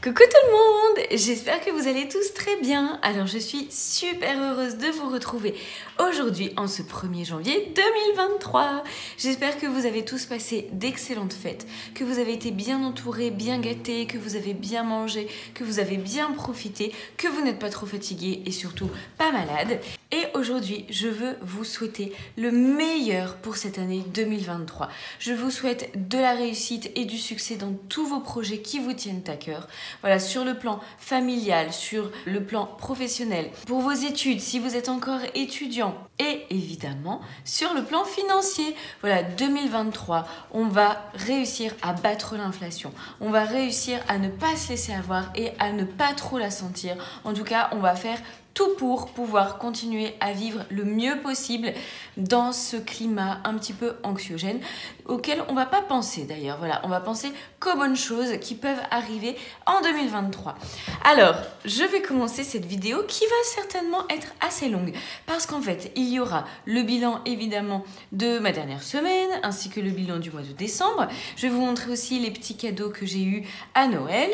Coucou tout le monde, j'espère que vous allez tous très bien. Alors je suis super heureuse de vous retrouver aujourd'hui en ce 1er janvier 2023. J'espère que vous avez tous passé d'excellentes fêtes, que vous avez été bien entourés, bien gâtés, que vous avez bien mangé, que vous avez bien profité, que vous n'êtes pas trop fatigués et surtout pas malades. Et aujourd'hui, je veux vous souhaiter le meilleur pour cette année 2023. Je vous souhaite de la réussite et du succès dans tous vos projets qui vous tiennent à cœur. Voilà, sur le plan familial, sur le plan professionnel, pour vos études, si vous êtes encore étudiant, et évidemment sur le plan financier. Voilà, 2023, on va réussir à battre l'inflation. On va réussir à ne pas se laisser avoir et à ne pas trop la sentir. En tout cas, on va faire tout pour pouvoir continuer à vivre le mieux possible dans ce climat un petit peu anxiogène auquel on va pas penser d'ailleurs. Voilà, on va penser qu'aux bonnes choses qui peuvent arriver en 2023. Alors, je vais commencer cette vidéo qui va certainement être assez longue parce qu'en fait, il y aura le bilan évidemment de ma dernière semaine ainsi que le bilan du mois de décembre. Je vais vous montrer aussi les petits cadeaux que j'ai eus à Noël.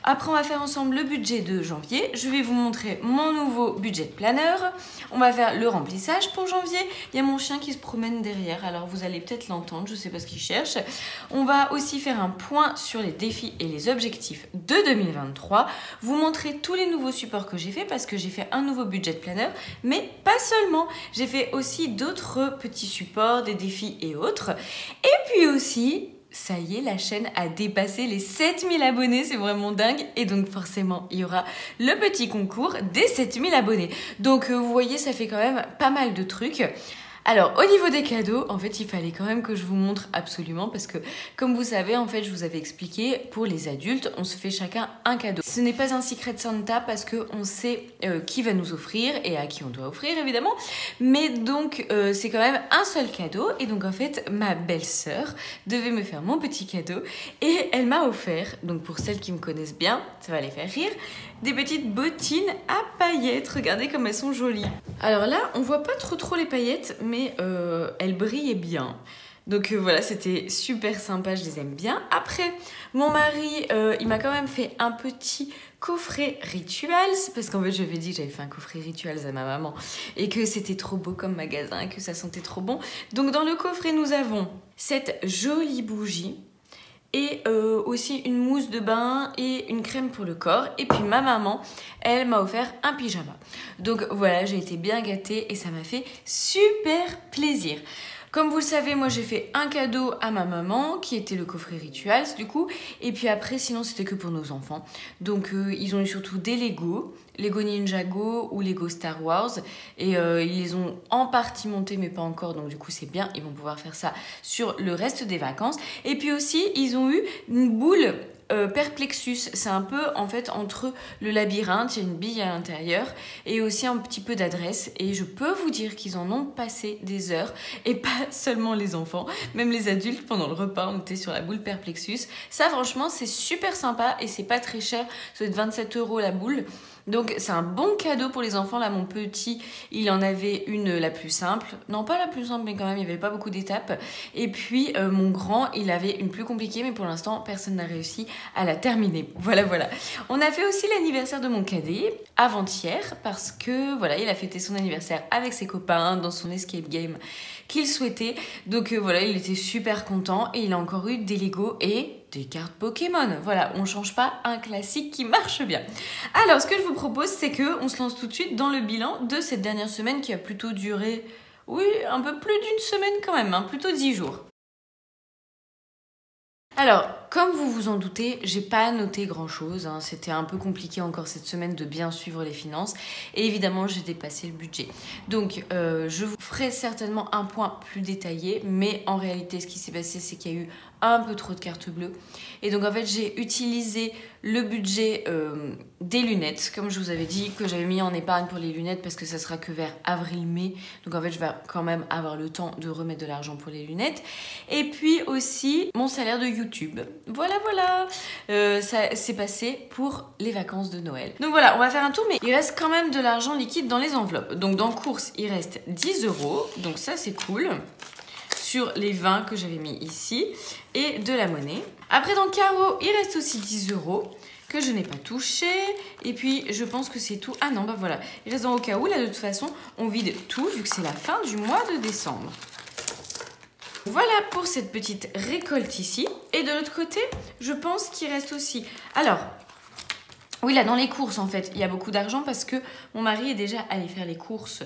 Après, on va faire ensemble le budget de janvier. Je vais vous montrer mon nouveau budget de planeur. On va faire le remplissage pour janvier. Il y a mon chien qui se promène derrière, alors vous allez peut-être l'entendre, je sais pas ce qu'il cherche. On va aussi faire un point sur les défis et les objectifs de 2023. Vous montrer tous les nouveaux supports que j'ai fait parce que j'ai fait un nouveau budget de planeur, mais pas seulement. J'ai fait aussi d'autres petits supports, des défis et autres. Et puis aussi, ça y est, la chaîne a dépassé les 7000 abonnés, c'est vraiment dingue. Et donc forcément, il y aura le petit concours des 7000 abonnés. Donc vous voyez, ça fait quand même pas mal de trucs. Alors, au niveau des cadeaux, en fait, il fallait quand même que je vous montre absolument parce que, comme vous savez, en fait, je vous avais expliqué, pour les adultes, on se fait chacun un cadeau. Ce n'est pas un Secret Santa parce qu'on sait qui va nous offrir et à qui on doit offrir, évidemment. Mais donc, c'est quand même un seul cadeau. Et donc, en fait, ma belle-sœur devait me faire mon petit cadeau et elle m'a offert, donc pour celles qui me connaissent bien, ça va les faire rire, des petites bottines à paillettes. Regardez comme elles sont jolies. Alors là, on voit pas trop les paillettes, mais elles brillaient bien. Donc voilà, c'était super sympa, je les aime bien. Après, mon mari, il m'a quand même fait un petit coffret Rituals, parce qu'en fait, je lui ai dit que j'avais fait un coffret Rituals à ma maman et que c'était trop beau comme magasin, que ça sentait trop bon. Donc dans le coffret, nous avons cette jolie bougie et aussi une mousse de bain et une crème pour le corps. Et puis ma maman, elle m'a offert un pyjama. Donc voilà, j'ai été bien gâtée et ça m'a fait super plaisir. Comme vous le savez, moi j'ai fait un cadeau à ma maman qui était le coffret Rituals du coup. Et puis après, sinon c'était que pour nos enfants. Donc ils ont eu surtout des Lego Ninjago ou Lego Star Wars. Et ils les ont en partie montés mais pas encore. Donc du coup c'est bien, ils vont pouvoir faire ça sur le reste des vacances. Et puis aussi, ils ont eu une boule Perplexus, c'est un peu en fait entre le labyrinthe, il y a une bille à l'intérieur et aussi un petit peu d'adresse et je peux vous dire qu'ils en ont passé des heures et pas seulement les enfants, même les adultes pendant le repas on était sur la boule Perplexus. Ça franchement c'est super sympa et c'est pas très cher, ça doit être 27 € la boule. Donc c'est un bon cadeau pour les enfants. Là mon petit il en avait une la plus simple, non pas la plus simple mais quand même il n'y avait pas beaucoup d'étapes. Et puis mon grand il avait une plus compliquée mais pour l'instant personne n'a réussi à la terminer. Voilà. On a fait aussi l'anniversaire de mon cadet avant-hier parce que voilà il a fêté son anniversaire avec ses copains dans son escape game qu'il souhaitait. Donc voilà, il était super content et il a encore eu des Lego et des cartes Pokémon. Voilà, on change pas un classique qui marche bien. Alors, ce que je vous propose, c'est que on se lance tout de suite dans le bilan de cette dernière semaine qui a plutôt duré, oui, un peu plus d'une semaine quand même, hein, plutôt 10 jours. Alors, comme vous vous en doutez, j'ai pas noté grand chose, hein. C'était un peu compliqué encore cette semaine de bien suivre les finances et évidemment j'ai dépassé le budget. Donc je vous ferai certainement un point plus détaillé, mais en réalité ce qui s'est passé c'est qu'il y a eu un peu trop de cartes bleues et donc en fait j'ai utilisé le budget des lunettes comme je vous avais dit que j'avais mis en épargne pour les lunettes parce que ça sera que vers avril-mai, donc en fait je vais quand même avoir le temps de remettre de l'argent pour les lunettes et puis aussi mon salaire de YouTube. Voilà, ça s'est passé pour les vacances de Noël. Donc voilà, on va faire un tour, mais il reste quand même de l'argent liquide dans les enveloppes. Donc dans course, il reste 10 €, donc ça c'est cool. Sur les 20 que j'avais mis ici, et de la monnaie. Après dans carreau, il reste aussi 10 €. que je n'ai pas touché. Et puis, je pense que c'est tout. Ah non, bah voilà. Il reste dans au cas où. Là, de toute façon, on vide tout vu que c'est la fin du mois de décembre. Voilà pour cette petite récolte ici. Et de l'autre côté, je pense qu'il reste aussi... Alors, oui, là, dans les courses, en fait, il y a beaucoup d'argent parce que mon mari est déjà allé faire les courses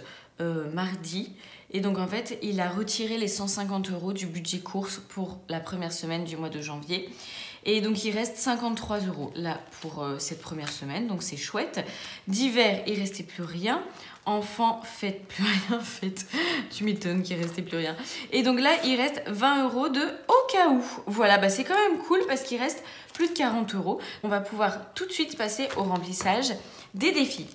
mardi. Et donc, en fait, il a retiré les 150 € du budget courses pour la première semaine du mois de janvier. Et donc, il reste 53 € là pour cette première semaine. Donc, c'est chouette. D'hiver, il ne restait plus rien. Enfant, faites plus rien, faites. Tu m'étonnes qu'il ne restait plus rien. Et donc là, il reste 20 € de au cas où. Voilà, bah c'est quand même cool parce qu'il reste plus de 40 €. On va pouvoir tout de suite passer au remplissage des défis.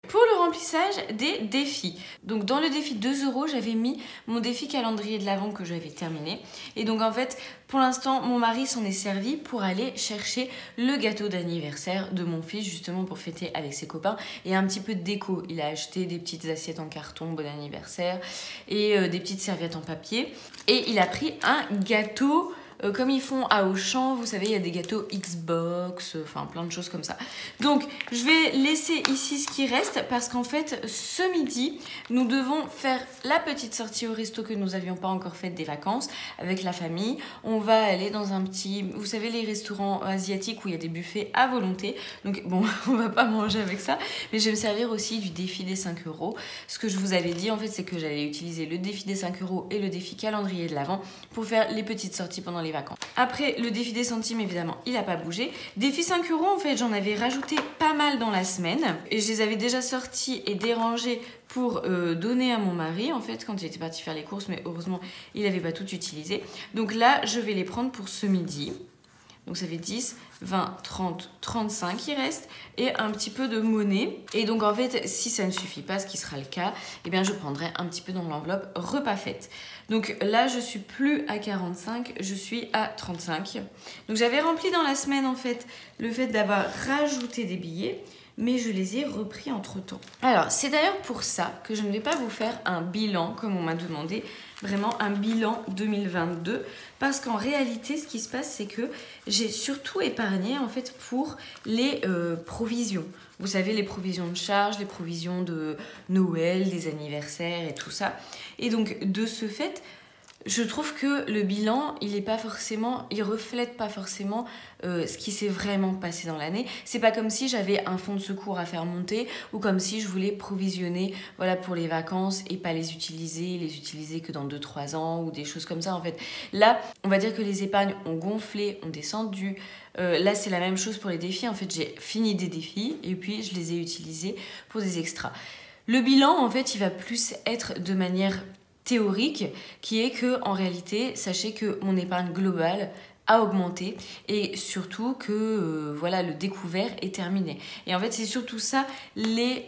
Pour le remplissage des défis, donc dans le défi 2 €, j'avais mis mon défi calendrier de l'Avent que j'avais terminé. Et donc en fait, pour l'instant, mon mari s'en est servi pour aller chercher le gâteau d'anniversaire de mon fils, justement pour fêter avec ses copains, et un petit peu de déco. Il a acheté des petites assiettes en carton, bon anniversaire, et des petites serviettes en papier. Et il a pris un gâteau... comme ils font à Auchan, vous savez, il y a des gâteaux Xbox, enfin plein de choses comme ça. Donc, je vais laisser ici ce qui reste parce qu'en fait, ce midi, nous devons faire la petite sortie au resto que nous n'avions pas encore faite des vacances avec la famille. On va aller dans un petit, vous savez, les restaurants asiatiques où il y a des buffets à volonté. Donc, bon, on va pas manger avec ça, mais je vais me servir aussi du défi des 5 €. Ce que je vous avais dit, en fait, c'est que j'allais utiliser le défi des 5 € et le défi calendrier de l'Avent pour faire les petites sorties pendant les vacances. Après, le défi des centimes, évidemment, il n'a pas bougé. Défi 5 €, en fait, j'en avais rajouté pas mal dans la semaine. Et je les avais déjà sortis et dérangés pour donner à mon mari, en fait, quand il était parti faire les courses. Mais heureusement, il n'avait pas tout utilisé. Donc là, je vais les prendre pour ce midi. Donc ça fait 10, 20, 30, 35 il reste. Et un petit peu de monnaie. Et donc en fait, si ça ne suffit pas, ce qui sera le cas, eh bien je prendrai un petit peu dans l'enveloppe repas fête. Donc là, je suis plus à 45, je suis à 35. Donc j'avais rempli dans la semaine en fait le fait d'avoir rajouté des billets, mais je les ai repris entre temps. Alors c'est d'ailleurs pour ça que je ne vais pas vous faire un bilan comme on m'a demandé, vraiment un bilan 2022, parce qu'en réalité ce qui se passe c'est que j'ai surtout épargné en fait pour les provisions. Vous savez, les provisions de charges, les provisions de Noël, des anniversaires et tout ça. Et donc, de ce fait, je trouve que le bilan, il reflète pas forcément ce qui s'est vraiment passé dans l'année. C'est pas comme si j'avais un fonds de secours à faire monter ou comme si je voulais provisionner, voilà, pour les vacances et pas les utiliser que dans 2-3 ans ou des choses comme ça. En fait, là, on va dire que les épargnes ont gonflé, ont descendu. Là, c'est la même chose pour les défis. En fait, j'ai fini des défis et puis je les ai utilisés pour des extras. Le bilan, en fait, il va plus être de manière théorique, qui est que en réalité, sachez que mon épargne globale a augmenté et surtout que voilà, le découvert est terminé. Et en fait, c'est surtout ça les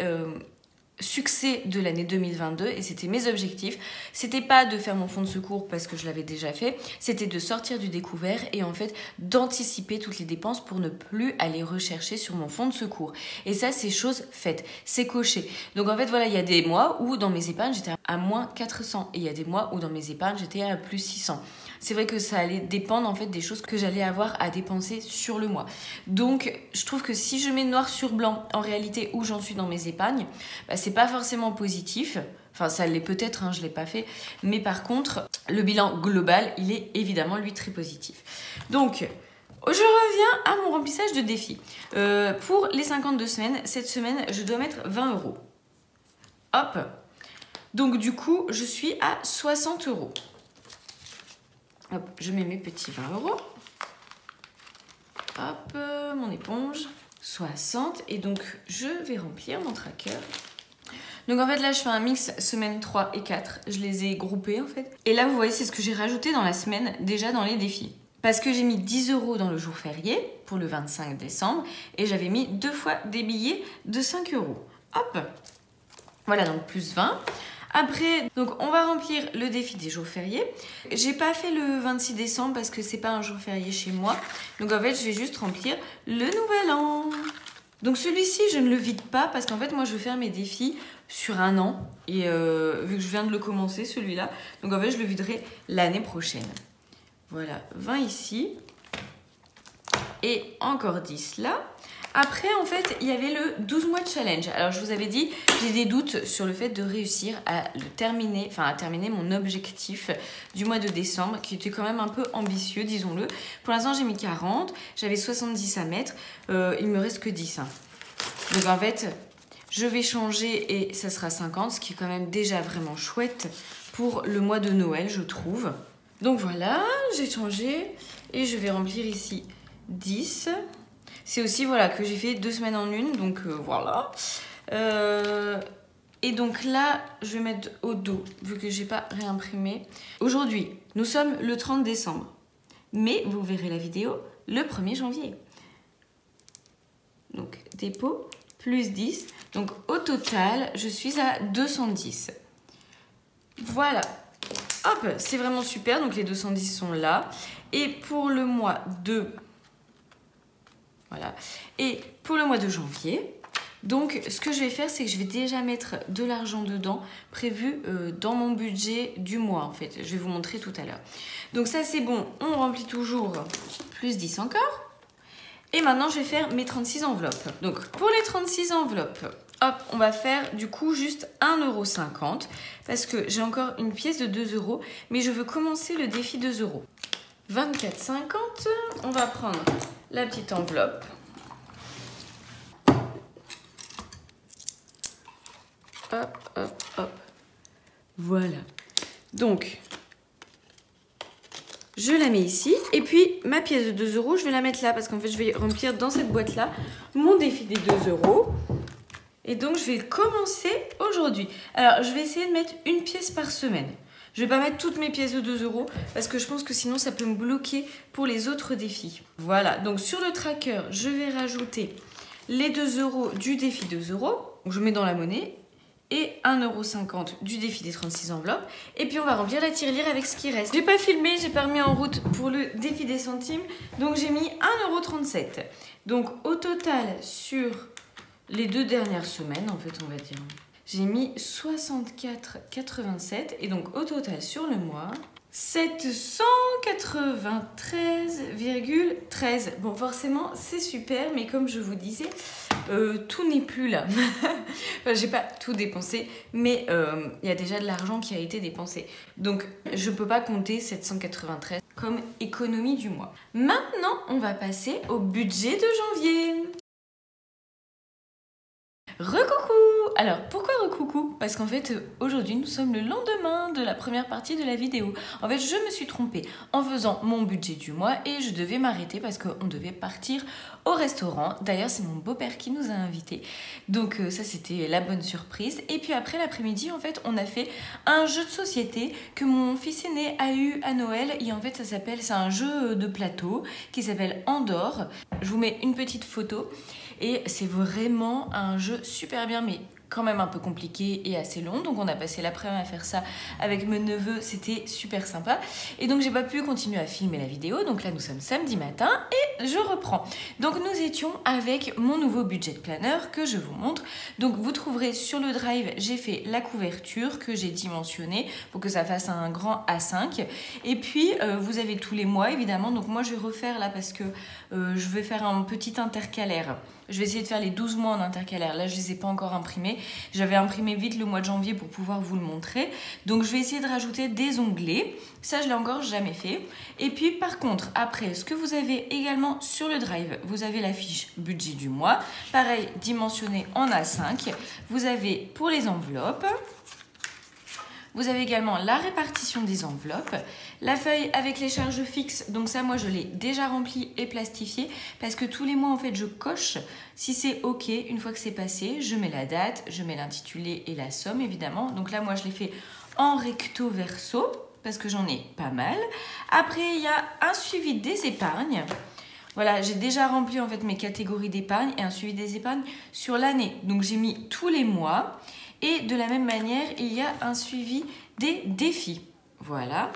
succès de l'année 2022 et c'était mes objectifs. C'était pas de faire mon fonds de secours parce que je l'avais déjà fait, c'était de sortir du découvert et en fait d'anticiper toutes les dépenses pour ne plus aller rechercher sur mon fonds de secours. Et ça, c'est chose faite, c'est coché. Donc en fait, voilà, il y a des mois où dans mes épargnes, j'étais à moins 400 et il y a des mois où dans mes épargnes, j'étais à plus 600. C'est vrai que ça allait dépendre en fait des choses que j'allais avoir à dépenser sur le mois. Donc je trouve que si je mets noir sur blanc en réalité où j'en suis dans mes épargnes, bah, c'est pas forcément positif. Enfin, ça l'est peut-être, hein, je l'ai pas fait. Mais par contre, le bilan global, il est évidemment lui très positif. Donc, je reviens à mon remplissage de défis. Pour les 52 semaines, cette semaine, je dois mettre 20 €. Hop. Donc du coup, je suis à 60 €. Hop, je mets mes petits 20 €. Hop, mon éponge. 60. Et donc, je vais remplir mon tracker. Donc en fait, là, je fais un mix semaine 3 et 4. Je les ai groupés, en fait. Et là, vous voyez, c'est ce que j'ai rajouté dans la semaine, déjà dans les défis. Parce que j'ai mis 10 € dans le jour férié, pour le 25 décembre. Et j'avais mis 2 fois des billets de 5 €. Hop. Voilà, donc plus 20. Après, donc on va remplir le défi des jours fériés. J'ai pas fait le 26 décembre parce que c'est pas un jour férié chez moi. Donc en fait, je vais juste remplir le nouvel an. Donc celui-ci, je ne le vide pas parce qu'en fait, moi, je veux faire mes défis sur un an. Et vu que je viens de le commencer, celui-là, donc en fait, je le viderai l'année prochaine. Voilà, 20 ici. et encore 10 là. Après, en fait, il y avait le 12 mois de challenge. Alors, je vous avais dit, j'ai des doutes sur le fait de réussir à terminer mon objectif du mois de décembre, qui était quand même un peu ambitieux, disons-le. Pour l'instant, j'ai mis 40, j'avais 70 à mettre, il me reste que 10. Hein. Donc, en fait, je vais changer et ça sera 50, ce qui est quand même déjà vraiment chouette pour le mois de Noël, je trouve. Donc, voilà, j'ai changé et je vais remplir ici 10. C'est aussi voilà, que j'ai fait 2 semaines en une, donc voilà. Et donc là, je vais mettre au dos, vu que j'ai pas réimprimé. Aujourd'hui, nous sommes le 30 décembre, mais vous verrez la vidéo le 1er janvier. Donc dépôt, plus 10. Donc au total, je suis à 210. Voilà. Hop, c'est vraiment super, donc les 210 sont là. Et pour le mois de... Voilà. Et pour le mois de janvier, donc ce que je vais faire, c'est que je vais déjà mettre de l'argent dedans, prévu dans mon budget du mois en fait. Je vais vous montrer tout à l'heure. Donc ça c'est bon, on remplit toujours plus 10 encore. Et maintenant je vais faire mes 36 enveloppes. Donc pour les 36 enveloppes, hop, on va faire du coup juste 1,50 € parce que j'ai encore une pièce de 2 €, mais je veux commencer le défi 2 €. 24,50, on va prendre la petite enveloppe. Hop, hop, hop. Voilà. Donc, je la mets ici. Et puis, ma pièce de 2 €, je vais la mettre là parce qu'en fait, je vais remplir dans cette boîte-là mon défi des 2 €. Et donc, je vais commencer aujourd'hui. Alors, je vais essayer de mettre une pièce par semaine. Je vais pas mettre toutes mes pièces de 2 € parce que je pense que sinon ça peut me bloquer pour les autres défis. Voilà, donc sur le tracker, je vais rajouter les 2 € du défi 2 €. Donc je mets dans la monnaie et 1,50 € du défi des 36 enveloppes. Et puis on va remplir la tirelire avec ce qui reste. J'ai pas filmé, j'ai pas remis en route pour le défi des centimes. Donc j'ai mis 1,37 €. Donc au total sur les 2 dernières semaines, en fait on va dire... J'ai mis 64,87 et donc au total sur le mois, 793,13. Bon, forcément, c'est super, mais comme je vous disais, tout n'est plus là. Enfin, j'ai pas tout dépensé, mais il y a déjà de l'argent qui a été dépensé. Donc, je peux pas compter 793 comme économie du mois. Maintenant, on va passer au budget de janvier. Recoucou! Alors, pourquoi recoucou? Parce qu'en fait, aujourd'hui, nous sommes le lendemain de la première partie de la vidéo. En fait, je me suis trompée en faisant mon budget du mois et je devais m'arrêter parce qu'on devait partir au restaurant. D'ailleurs, c'est mon beau-père qui nous a invités. Donc, ça, c'était la bonne surprise. Et puis après, l'après-midi, en fait, on a fait un jeu de société que mon fils aîné a eu à Noël. Et en fait, c'est un jeu de plateau qui s'appelle Andorre. Je vous mets une petite photo. Et c'est vraiment un jeu super bien, mais quand même un peu compliqué et assez long. Donc on a passé l'après-midi à faire ça avec mes neveux, c'était super sympa. Et donc j'ai pas pu continuer à filmer la vidéo. Donc là nous sommes samedi matin et je reprends. Donc nous étions avec mon nouveau budget planner que je vous montre. Donc vous trouverez sur le drive, j'ai fait la couverture que j'ai dimensionnée pour que ça fasse un grand A5. Et puis vous avez tous les mois évidemment. Donc moi je vais refaire là parce que je vais faire un petit intercalaire. Je vais essayer de faire les 12 mois en intercalaire. Là, je ne les ai pas encore imprimés. J'avais imprimé vite le mois de janvier pour pouvoir vous le montrer. Donc, je vais essayer de rajouter des onglets. Ça, je ne l'ai encore jamais fait. Et puis, par contre, après, ce que vous avez également sur le drive, vous avez la fiche budget du mois. Pareil, dimensionné en A5. Vous avez pour les enveloppes. Vous avez également la répartition des enveloppes, la feuille avec les charges fixes, donc ça moi je l'ai déjà remplie et plastifiée parce que tous les mois en fait je coche si c'est ok, une fois que c'est passé, je mets la date, je mets l'intitulé et la somme évidemment. Donc là moi je l'ai fait en recto verso parce que j'en ai pas mal. Après il y a un suivi des épargnes. Voilà, j'ai déjà rempli en fait mes catégories d'épargne et un suivi des épargnes sur l'année. Donc j'ai mis tous les mois. Et de la même manière, il y a un suivi des défis. Voilà.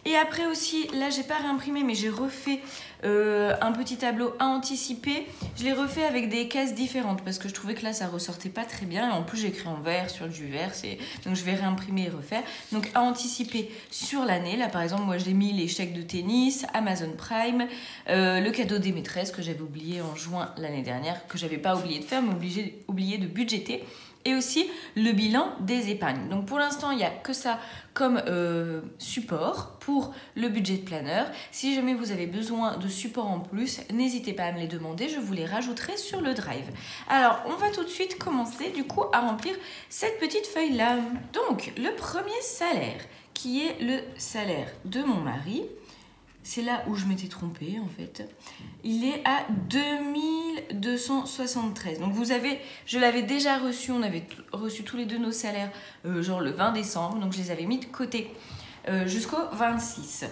Et après aussi, là j'ai pas réimprimé mais j'ai refait un petit tableau à anticiper. Je l'ai refait avec des cases différentes parce que je trouvais que là ça ressortait pas très bien. Et en plus j'ai écrit en vert sur du vert, donc je vais réimprimer et refaire. Donc à anticiper sur l'année, là par exemple moi j'ai mis les chèques de tennis, Amazon Prime, le cadeau des maîtresses que j'avais oublié en juin l'année dernière, que j'avais pas oublié de faire mais oublié de budgéter. Et aussi le bilan des épargnes. Donc pour l'instant, il n'y a que ça comme support pour le budget planner. Si jamais vous avez besoin de support en plus, n'hésitez pas à me les demander, je vous les rajouterai sur le drive. Alors, on va tout de suite commencer du coup à remplir cette petite feuille-là. Donc, le premier salaire, qui est le salaire de mon mari, c'est là où je m'étais trompée en fait. Il est à 2273. Donc je l'avais déjà reçu, on avait reçu tous les deux nos salaires genre le 20 décembre. Donc je les avais mis de côté jusqu'au 26.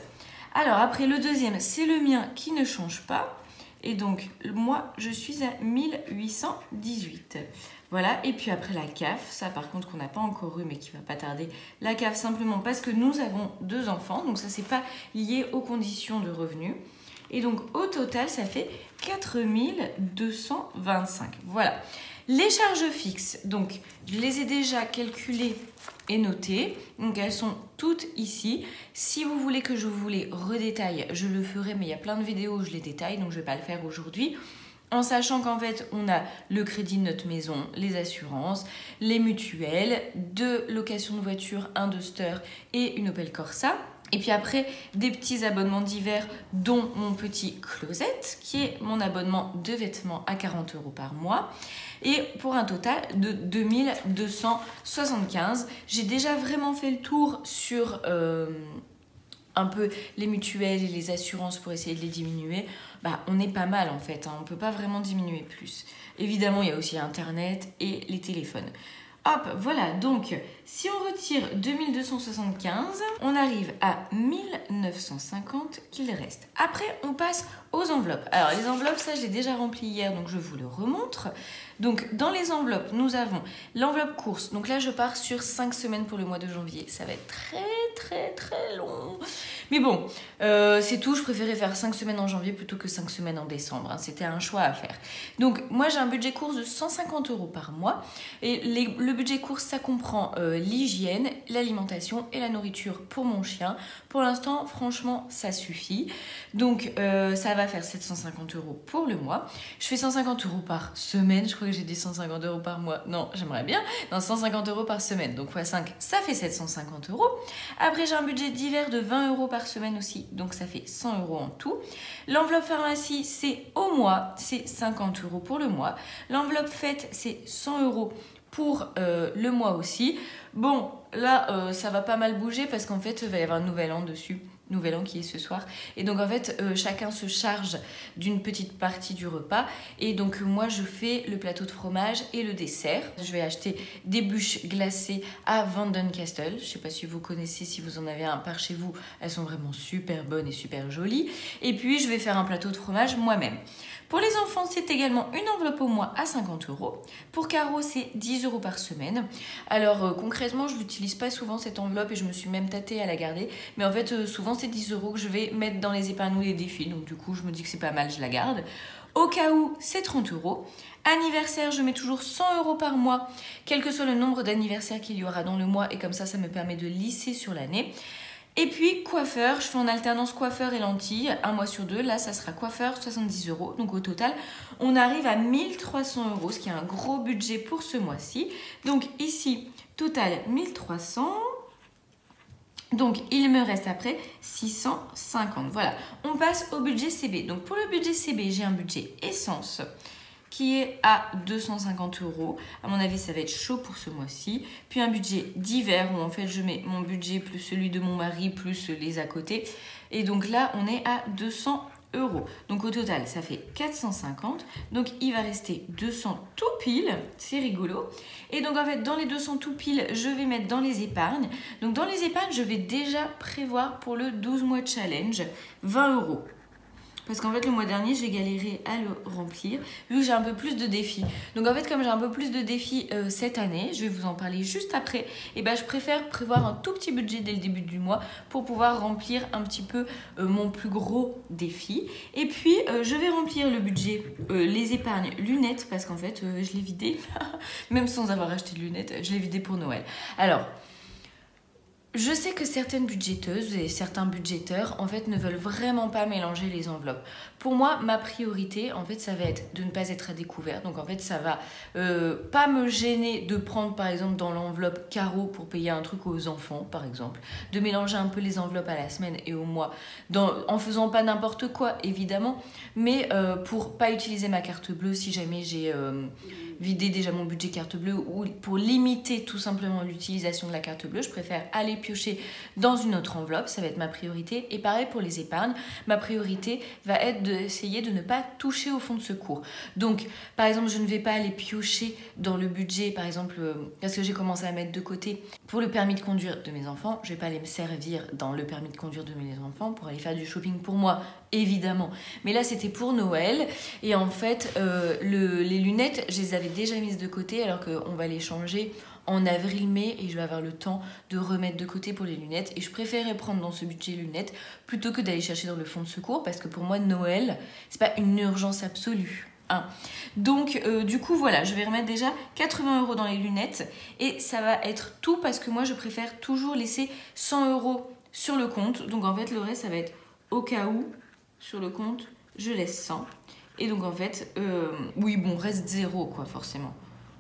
Alors après le deuxième, c'est le mien qui ne change pas. Et donc moi je suis à 1818. Voilà, et puis après la CAF, ça par contre qu'on n'a pas encore eu mais qui va pas tarder, la CAF simplement parce que nous avons 2 enfants, donc ça c'est pas lié aux conditions de revenus. Et donc au total ça fait 4225, voilà. Les charges fixes, donc je les ai déjà calculées et notées, donc elles sont toutes ici. Si vous voulez que je vous les redétaille, je le ferai, mais il y a plein de vidéos où je les détaille, donc je vais pas le faire aujourd'hui. En sachant qu'en fait, on a le crédit de notre maison, les assurances, les mutuelles, 2 locations de voiture, un Duster et une Opel Corsa. Et puis après, des petits abonnements divers, dont mon petit Closet, qui est mon abonnement de vêtements à 40 € par mois. Et pour un total de 2275. J'ai déjà vraiment fait le tour sur un peu les mutuelles et les assurances pour essayer de les diminuer. On est pas mal en fait, hein. On ne peut pas vraiment diminuer plus. Évidemment, il y a aussi Internet et les téléphones. Hop, voilà, donc si on retire 2275, on arrive à 1950 qu'il reste. Après, on passe aux enveloppes. Alors, les enveloppes, ça, je l'ai déjà rempli hier, donc je vous le remontre. Donc, dans les enveloppes, nous avons l'enveloppe course. Donc là, je pars sur 5 semaines pour le mois de janvier. Ça va être très long. Mais bon, c'est tout. Je préférais faire 5 semaines en janvier plutôt que 5 semaines en décembre, hein. C'était un choix à faire. Donc, moi, j'ai un budget course de 150 € par mois. Et le budget course, ça comprend l'hygiène, l'alimentation et la nourriture pour mon chien. Pour l'instant, franchement, ça suffit. Donc, ça va faire 750 € pour le mois. Je fais 150 € par semaine. Je crois que j'ai dit 150 € par mois. Non, j'aimerais bien. Non, 150 € par semaine. Donc, x 5, ça fait 750 €. Après, j'ai un budget d'hiver de 20 € par semaine aussi. Donc, ça fait 100 € en tout. L'enveloppe pharmacie, c'est au mois. C'est 50 € pour le mois. L'enveloppe fête, c'est 100 € pour le mois aussi. Bon, là, ça va pas mal bouger parce qu'en fait, il va y avoir un nouvel an dessus. Nouvel an qui est ce soir. Et donc, en fait, chacun se charge d'une petite partie du repas. Et donc, moi, je fais le plateau de fromage et le dessert. Je vais acheter des bûches glacées à Van Den Castle. Je sais pas si vous connaissez, si vous en avez un par chez vous. Elles sont vraiment super bonnes et super jolies. Et puis, je vais faire un plateau de fromage moi-même. Pour les enfants, c'est également une enveloppe au mois à 50 €. Pour Caro, c'est 10 € par semaine. Alors concrètement, je l'utilise pas souvent cette enveloppe et je me suis même tâtée à la garder. Mais en fait, souvent c'est 10 € que je vais mettre dans les épargnes ou les défis. Donc du coup, je me dis que c'est pas mal, je la garde. Au cas où, c'est 30 €. Anniversaire, je mets toujours 100 € par mois, quel que soit le nombre d'anniversaires qu'il y aura dans le mois. Et comme ça me permet de lisser sur l'année. Et puis coiffeur, je fais en alternance coiffeur et lentilles, un mois sur 2, là ça sera coiffeur 70 €, donc au total on arrive à 1300 €, ce qui est un gros budget pour ce mois-ci. Donc ici, total 1300, donc il me reste après 650, voilà. On passe au budget CB, donc pour le budget CB, j'ai un budget essence qui est à 250 €. À mon avis, ça va être chaud pour ce mois-ci. Puis un budget d'hiver où en fait je mets mon budget plus celui de mon mari plus les à côté. Et donc là, on est à 200 €. Donc au total, ça fait 450. Donc il va rester 200 tout pile. C'est rigolo. Et donc en fait, dans les 200 tout pile, je vais mettre dans les épargnes. Donc dans les épargnes, je vais déjà prévoir pour le 12 mois challenge 20 €. Parce qu'en fait, le mois dernier, j'ai galéré à le remplir, vu que j'ai un peu plus de défis. Donc en fait, comme j'ai un peu plus de défis cette année, je vais vous en parler juste après, et ben, je préfère prévoir un tout petit budget dès le début du mois pour pouvoir remplir un petit peu mon plus gros défi. Et puis, je vais remplir le budget, les épargnes lunettes, parce qu'en fait, je l'ai vidé, même sans avoir acheté de lunettes, je l'ai vidé pour Noël. Alors... je sais que certaines budgéteuses et certains budgéteurs, en fait, ne veulent vraiment pas mélanger les enveloppes. Pour moi, ma priorité, en fait, ça va être de ne pas être à découvert. Donc, en fait, ça va pas me gêner de prendre, par exemple, dans l'enveloppe carreau pour payer un truc aux enfants, par exemple. De mélanger un peu les enveloppes à la semaine et au mois, en faisant pas n'importe quoi, évidemment, mais pour pas utiliser ma carte bleue si jamais j'ai vidé déjà mon budget carte bleue ou pour limiter tout simplement l'utilisation de la carte bleue, je préfère aller piocher dans une autre enveloppe, ça va être ma priorité. Et pareil pour les épargnes, ma priorité va être d'essayer de ne pas toucher au fonds de secours. Donc, par exemple, je ne vais pas aller piocher dans le budget, par exemple, parce que j'ai commencé à mettre de côté pour le permis de conduire de mes enfants, je ne vais pas aller me servir dans le permis de conduire de mes enfants pour aller faire du shopping pour moi, évidemment. Mais là, c'était pour Noël. Et en fait, les lunettes, je les avais déjà mises de côté alors qu'on va les changer en avril-mai et je vais avoir le temps de remettre de côté pour les lunettes. Et je préférais prendre dans ce budget lunettes plutôt que d'aller chercher dans le fonds de secours parce que pour moi, Noël, c'est pas une urgence absolue. Hein. Donc, du coup, voilà, je vais remettre déjà 80 € dans les lunettes et ça va être tout parce que moi, je préfère toujours laisser 100 € sur le compte. Donc, en fait, le reste, ça va être au cas où, sur le compte, je laisse 100. Et donc, en fait, oui, bon, reste 0, quoi, forcément.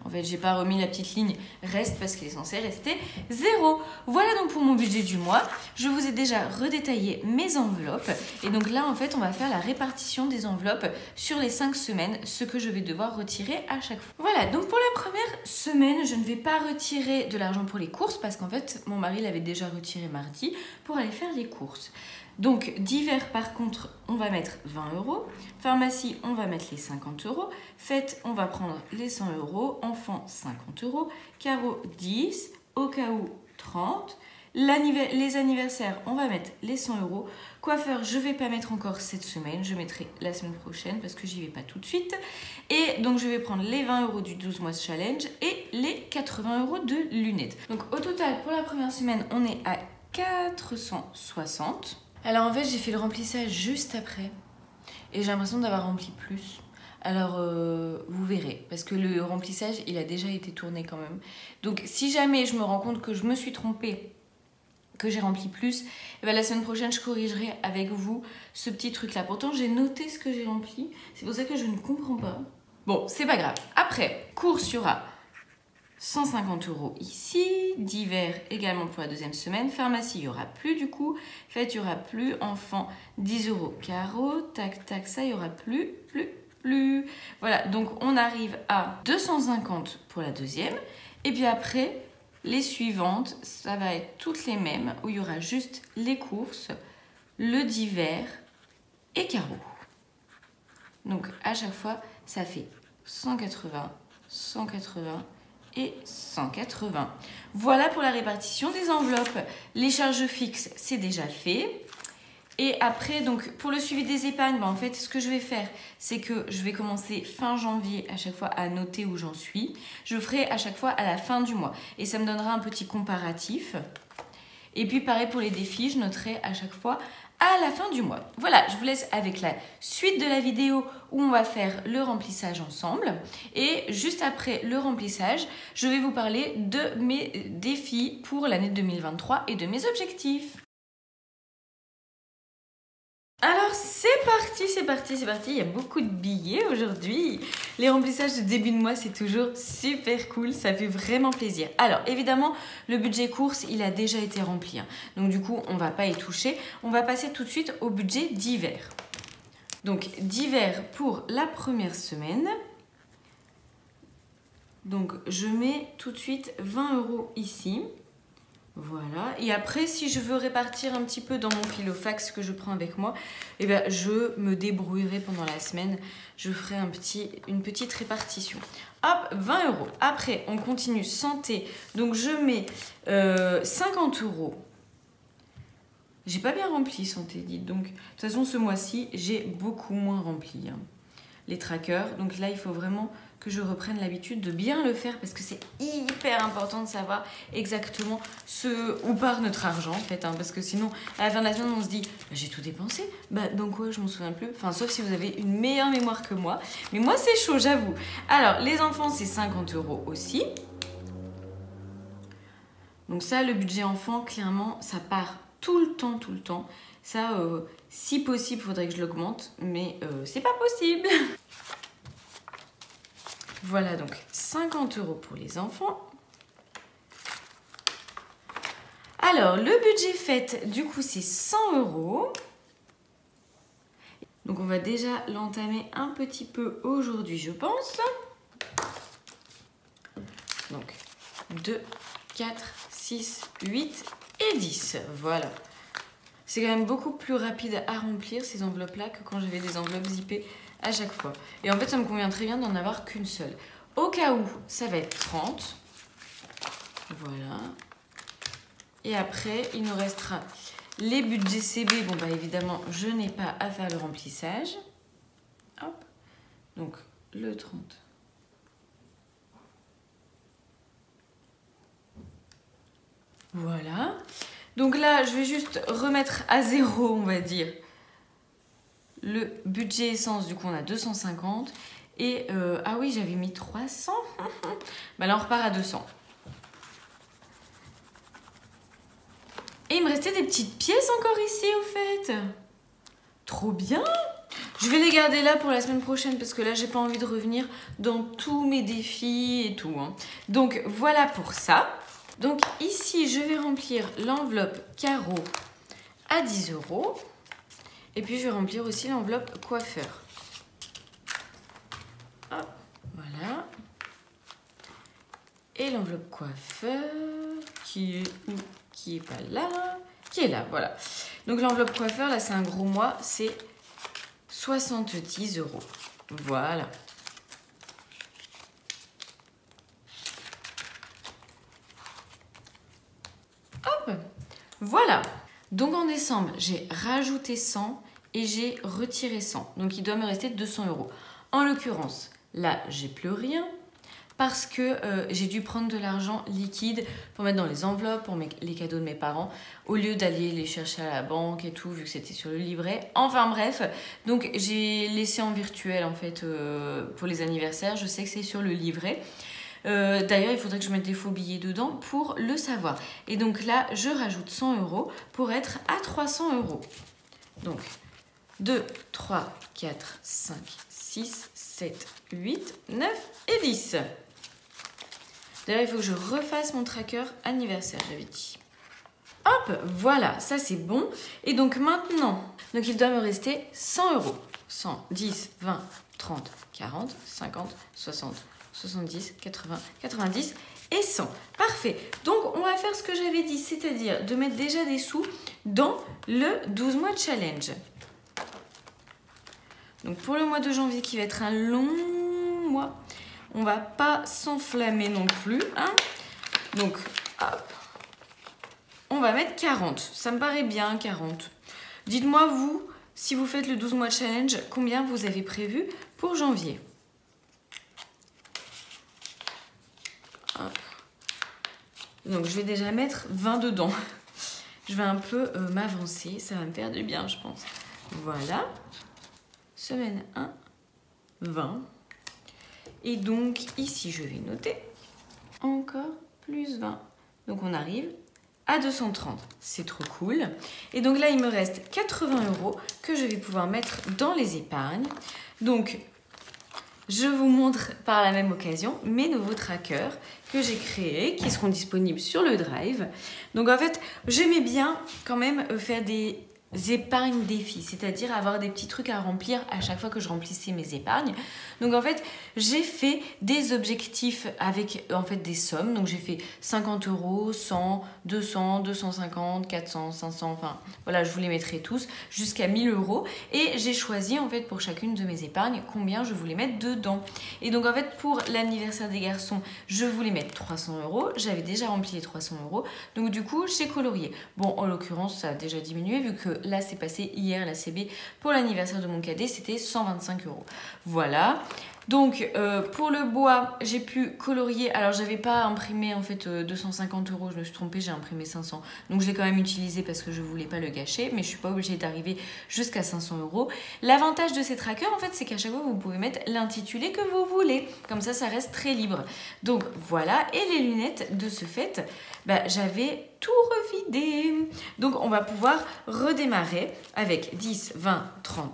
En fait, j'ai pas remis la petite ligne reste parce qu'il est censé rester 0. Voilà donc pour mon budget du mois. Je vous ai déjà redétaillé mes enveloppes. Et donc là, en fait, on va faire la répartition des enveloppes sur les 5 semaines, ce que je vais devoir retirer à chaque fois. Voilà, donc pour la première semaine, je ne vais pas retirer de l'argent pour les courses parce qu'en fait, mon mari l'avait déjà retiré mardi pour aller faire les courses. Donc, divers, par contre, on va mettre 20 €. Pharmacie, on va mettre les 50 €. Fête, on va prendre les 100 €. Enfant, 50 €. Carreau, 10. Au cas où, 30. Les anniversaires, on va mettre les 100 €. Coiffeur, je ne vais pas mettre encore cette semaine. Je mettrai la semaine prochaine parce que j'y vais pas tout de suite. Et donc, je vais prendre les 20 € du 12 mois challenge et les 80 € de lunettes. Donc, au total, pour la première semaine, on est à 460. Alors en fait, j'ai fait le remplissage juste après et j'ai l'impression d'avoir rempli plus. Alors vous verrez, parce que le remplissage, il a déjà été tourné quand même. Donc si jamais je me rends compte que je me suis trompée, que j'ai rempli plus, et bien la semaine prochaine, je corrigerai avec vous ce petit truc-là. Pourtant, j'ai noté ce que j'ai rempli, c'est pour ça que je ne comprends pas. Bon, c'est pas grave. Après, course, il y aura 150 € ici, divers également pour la deuxième semaine, pharmacie il n'y aura plus du coup, fête il n'y aura plus, enfant 10 € carreau, tac tac ça il n'y aura plus. Voilà, donc on arrive à 250 pour la deuxième et puis après les suivantes ça va être toutes les mêmes où il y aura juste les courses, le divers et carreau. Donc à chaque fois ça fait 180, 180 et 180. Voilà pour la répartition des enveloppes. Les charges fixes, c'est déjà fait. Et après, donc, pour le suivi des épargnes, en fait, ce que je vais faire, c'est que je vais commencer fin janvier à chaque fois à noter où j'en suis. Je ferai à chaque fois à la fin du mois. Et ça me donnera un petit comparatif. Et puis, pareil pour les défis, je noterai à chaque fois à la fin du mois. Voilà, je vous laisse avec la suite de la vidéo où on va faire le remplissage ensemble. Et juste après le remplissage, je vais vous parler de mes défis pour l'année 2023 et de mes objectifs. Alors c'est parti, il y a beaucoup de billets aujourd'hui. Les remplissages de début de mois, c'est toujours super cool, ça fait vraiment plaisir. Alors évidemment, le budget course, il a déjà été rempli. Donc du coup, on ne va pas y toucher. On va passer tout de suite au budget d'hiver. Donc d'hiver pour la première semaine. Donc je mets tout de suite 20 € ici. Voilà, et après si je veux répartir un petit peu dans mon filofax que je prends avec moi, eh ben, je me débrouillerai pendant la semaine, je ferai une petite répartition. Hop, 20 €. Après, on continue santé, donc je mets 50 € J'ai pas bien rempli Santé, dites donc. De toute façon, ce mois-ci, j'ai beaucoup moins rempli hein, les trackers. Donc là, il faut vraiment que je reprenne l'habitude de bien le faire parce que c'est hyper important de savoir exactement où part notre argent en fait. Hein, parce que sinon, à la fin de la semaine, on se dit j'ai tout dépensé. Bah, donc quoi, je m'en souviens plus. Enfin, sauf si vous avez une meilleure mémoire que moi. Mais moi, c'est chaud, j'avoue. Alors, les enfants, c'est 50 € aussi. Donc ça, le budget enfant, clairement, ça part tout le temps. Ça, si possible, il faudrait que je l'augmente, mais c'est pas possible. Voilà, donc 50 € pour les enfants. Alors, le budget fête, du coup, c'est 100 €. Donc, on va déjà l'entamer un petit peu aujourd'hui, je pense. Donc, 2, 4, 6, 8 et 10. Voilà. C'est quand même beaucoup plus rapide à remplir ces enveloppes-là que quand j'avais des enveloppes zippées à chaque fois. Et en fait, ça me convient très bien d'en avoir qu'une seule. Au cas où, ça va être 30. Voilà. Et après, il nous restera les budgets CB. Bon, bah évidemment, je n'ai pas à faire le remplissage. Hop. Donc, le 30. Voilà. Donc là, je vais juste remettre à 0, on va dire, le budget essence. Du coup, on a 250. Et, ah oui, j'avais mis 300. Bah là, on repart à 200. Et il me restait des petites pièces encore ici, au fait. Trop bien. Je vais les garder là pour la semaine prochaine parce que là, j'ai pas envie de revenir dans tous mes défis et tout. Hein. Donc, voilà pour ça. Donc, ici, je vais remplir l'enveloppe carreau à 10 €. Et puis, je vais remplir aussi l'enveloppe coiffeur. Hop, voilà. Et l'enveloppe coiffeur qui est où? Qui est pas là, qui est là, voilà. Donc l'enveloppe coiffeur, là c'est un gros mois, c'est 70 €. Voilà. Hop, voilà. Donc en décembre, j'ai rajouté 100 et j'ai retiré 100. Donc il doit me rester 200 €. En l'occurrence, là, j'ai plus rien. Parce que j'ai dû prendre de l'argent liquide pour mettre dans les enveloppes, pour les cadeaux de mes parents, au lieu d'aller les chercher à la banque et tout, vu que c'était sur le livret. Enfin bref, donc j'ai laissé en virtuel en fait pour les anniversaires. Je sais que c'est sur le livret. D'ailleurs, il faudrait que je mette des faux billets dedans pour le savoir. Et donc là, je rajoute 100 € pour être à 300 €. Donc 2, 3, 4, 5, 6, 7, 8, 9 et 10. D'ailleurs, il faut que je refasse mon tracker anniversaire, j'avais dit. Hop, voilà, ça c'est bon. Et donc maintenant, donc il doit me rester 100 €. 100, 10, 20, 30, 40, 50, 60, 70, 80, 90 et 100. Parfait. Donc on va faire ce que j'avais dit, c'est-à-dire de mettre déjà des sous dans le 12 mois challenge. Donc pour le mois de janvier qui va être un long mois, on va pas s'enflammer non plus. Hein. Donc hop, on va mettre 40. Ça me paraît bien 40. Dites-moi vous, si vous faites le 12 mois challenge, combien vous avez prévu pour janvier? Hop. Donc je vais déjà mettre 20 dedans. Je vais un peu m'avancer, ça va me faire du bien je pense. Voilà. Semaine 1, 20. Et donc, ici, je vais noter encore plus 20. Donc, on arrive à 230. C'est trop cool. Et donc là, il me reste 80 € que je vais pouvoir mettre dans les épargnes. Donc, je vous montre par la même occasion mes nouveaux trackers que j'ai créés, qui seront disponibles sur le Drive. Donc, en fait, j'aimais bien quand même faire des épargnes défis, c'est-à-dire avoir des petits trucs à remplir à chaque fois que je remplissais mes épargnes. Donc en fait, j'ai fait des objectifs avec en fait des sommes. Donc j'ai fait 50 €, 100, 200, 250, 400, 500, enfin voilà, je vous les mettrai tous jusqu'à 1000 €. Et j'ai choisi en fait pour chacune de mes épargnes combien je voulais mettre dedans. Et donc en fait, pour l'anniversaire des garçons, je voulais mettre 300 €. J'avais déjà rempli les 300 €. Donc du coup, j'ai colorié. Bon, en l'occurrence, ça a déjà diminué vu que là, c'est passé hier, la CB, pour l'anniversaire de mon cadet, c'était 125 €. Voilà. Donc, pour le bois, j'ai pu colorier. Alors, j'avais pas imprimé en fait 250 €, je me suis trompée, j'ai imprimé 500. Donc, je l'ai quand même utilisé parce que je voulais pas le gâcher, mais je suis pas obligée d'arriver jusqu'à 500 €. L'avantage de ces trackers, en fait, c'est qu'à chaque fois, vous pouvez mettre l'intitulé que vous voulez. Comme ça reste très libre. Donc, voilà. Et les lunettes, de ce fait, bah, j'avais tout revidé. Donc, on va pouvoir redémarrer avec 10, 20, 30,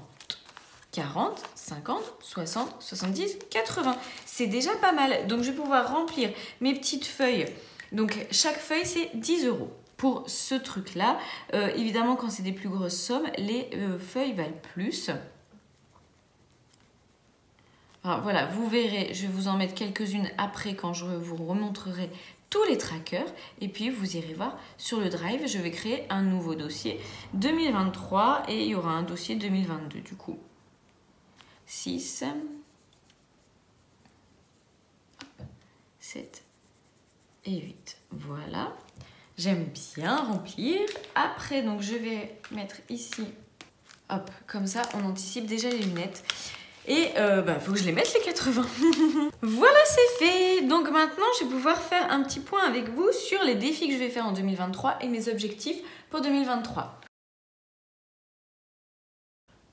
40, 50, 60, 70, 80. C'est déjà pas mal. Donc, je vais pouvoir remplir mes petites feuilles. Donc, chaque feuille, c'est 10 €. Pour ce truc-là, évidemment, quand c'est des plus grosses sommes, les feuilles valent plus. Alors, voilà, vous verrez, je vais vous en mettre quelques-unes après quand je vous remontrerai tous les trackers. Et puis, vous irez voir sur le Drive, je vais créer un nouveau dossier 2023 et il y aura un dossier 2022 du coup. 6, 7 et 8. Voilà. J'aime bien remplir. Après, donc, je vais mettre ici. Hop, comme ça, on anticipe déjà les lunettes. Et faut que je les mette les 80. Voilà, c'est fait. Donc maintenant, je vais pouvoir faire un petit point avec vous sur les défis que je vais faire en 2023 et mes objectifs pour 2023.